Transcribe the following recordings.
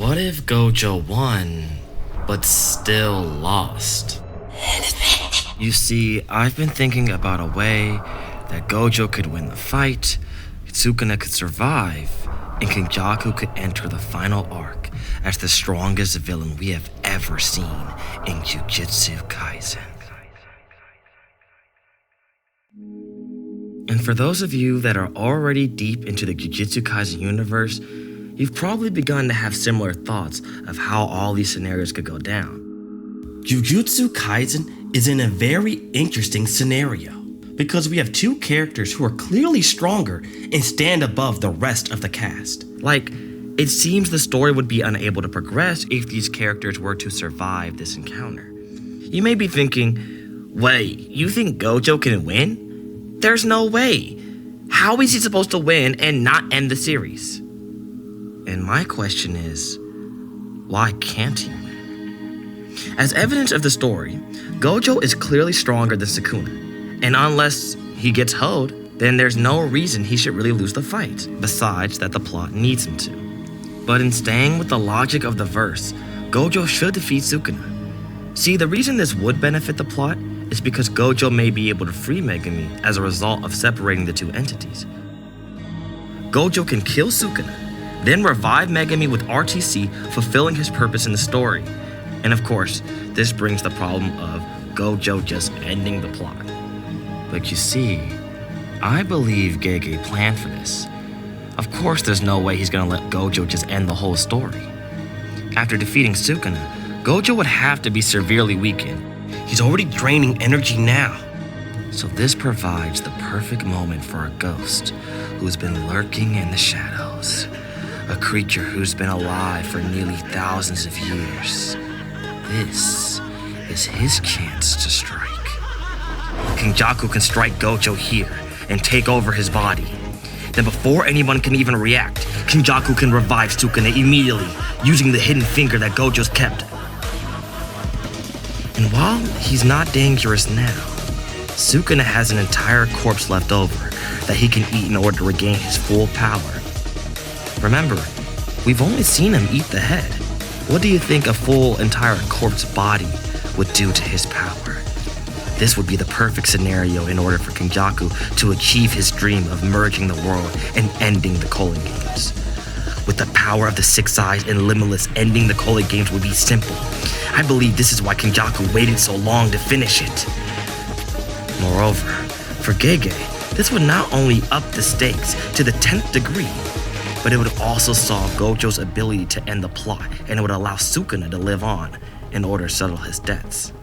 What if Gojo won, but still lost? You see, I've been thinking about a way that Gojo could win the fight, Sukuna could survive, and Kenjaku could enter the final arc as the strongest villain we have ever seen in Jujutsu Kaisen. And for those of you that are already deep into the Jujutsu Kaisen universe, you've probably begun to have similar thoughts of how all these scenarios could go down. Jujutsu Kaisen is in a very interesting scenario because we have two characters who are clearly stronger and stand above the rest of the cast. Like, it seems the story would be unable to progress if these characters were to survive this encounter. You may be thinking, wait, you think Gojo can win? There's no way. How is he supposed to win and not end the series? And my question is, why can't he win? As evidence of the story, Gojo is clearly stronger than Sukuna, and unless he gets hoed, then there's no reason he should really lose the fight, besides that the plot needs him to. But in staying with the logic of the verse, Gojo should defeat Sukuna. See, the reason this would benefit the plot is because Gojo may be able to free Megumi as a result of separating the two entities. Gojo can kill Sukuna, then revive Megumi with RTC, fulfilling his purpose in the story. And of course, this brings the problem of Gojo just ending the plot. But you see, I believe Gege planned for this. Of course there's no way he's gonna let Gojo just end the whole story. After defeating Sukuna, Gojo would have to be severely weakened. He's already draining energy now. So this provides the perfect moment for a ghost who's been lurking in the shadows. A creature who's been alive for nearly thousands of years. This is his chance to strike. Kenjaku can strike Gojo here and take over his body. Then before anyone can even react, Kenjaku can revive Sukuna immediately using the hidden finger that Gojo's kept. And while he's not dangerous now, Sukuna has an entire corpse left over that he can eat in order to regain his full power. Remember, we've only seen him eat the head. What do you think a full entire corpse body would do to his power? This would be the perfect scenario in order for Kenjaku to achieve his dream of merging the world and ending the Calling Games. With the power of the Six Eyes and Limitless, ending the Calling Games would be simple. I believe this is why Kenjaku waited so long to finish it. Moreover, for Gege, this would not only up the stakes to the 10th degree, but it would also solve Gojo's ability to end the plot, and it would allow Sukuna to live on in order to settle his debts.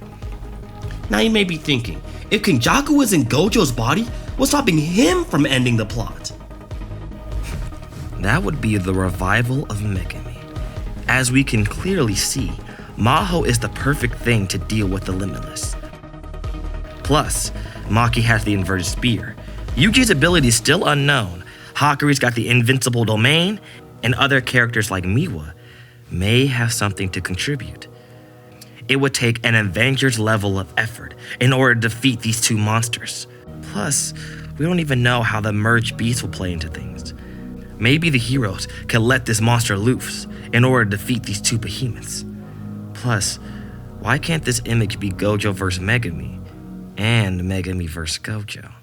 Now you may be thinking, if Kenjaku is in Gojo's body, what's stopping him from ending the plot? That would be the revival of Megumi. As we can clearly see, Maho is the perfect thing to deal with the Limitless. Plus, Maki has the inverted spear. Yuji's ability is still unknown. Hakuri's got the invincible domain, and other characters like Miwa may have something to contribute. It would take an Avengers level of effort in order to defeat these two monsters. Plus, we don't even know how the merged beast will play into things. Maybe the heroes can let this monster loose in order to defeat these two behemoths. Plus, why can't this image be Gojo vs. Megumi and Megumi vs. Gojo?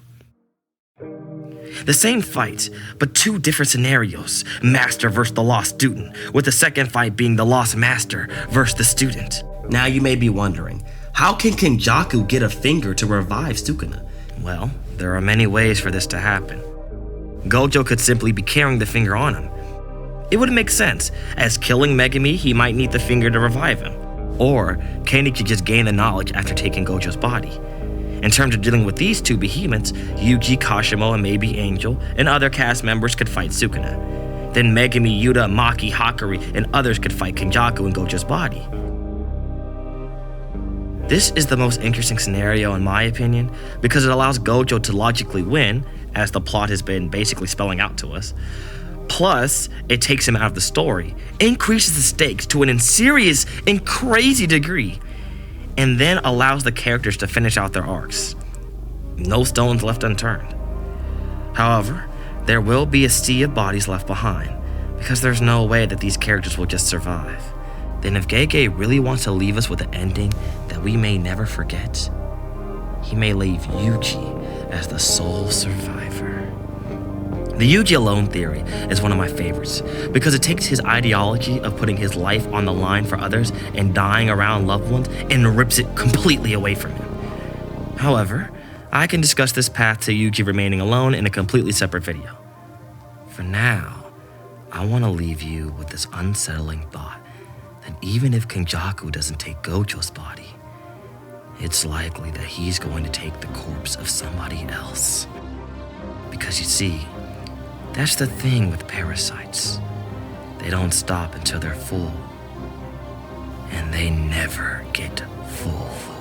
The same fight, but two different scenarios. Master versus the lost student, with the second fight being the lost master versus the student. Now you may be wondering, how can Kenjaku get a finger to revive Sukuna? Well, there are many ways for this to happen. Gojo could simply be carrying the finger on him. It would make sense, as killing Megumi, he might need the finger to revive him. Or Kenny could just gain the knowledge after taking Gojo's body. In terms of dealing with these two behemoths, Yuji, Kashimo, and maybe Angel, and other cast members could fight Sukuna. Then Megumi, Yuta, Maki, Hakuri, and others could fight Kenjaku in Gojo's body. This is the most interesting scenario in my opinion, because it allows Gojo to logically win, as the plot has been basically spelling out to us. Plus, it takes him out of the story, increases the stakes to an serious and crazy degree, and then allows the characters to finish out their arcs. No stones left unturned. However, there will be a sea of bodies left behind, because there's no way that these characters will just survive. Then if Gege really wants to leave us with an ending that we may never forget, he may leave Yuji as the sole survivor. The Yuji alone theory is one of my favorites because it takes his ideology of putting his life on the line for others and dying around loved ones and rips it completely away from him. However, I can discuss this path to Yuji remaining alone in a completely separate video. For now, I want to leave you with this unsettling thought that even if Kenjaku doesn't take Gojo's body, it's likely that he's going to take the corpse of somebody else. Because you see, that's the thing with parasites. They don't stop until they're full. And they never get full.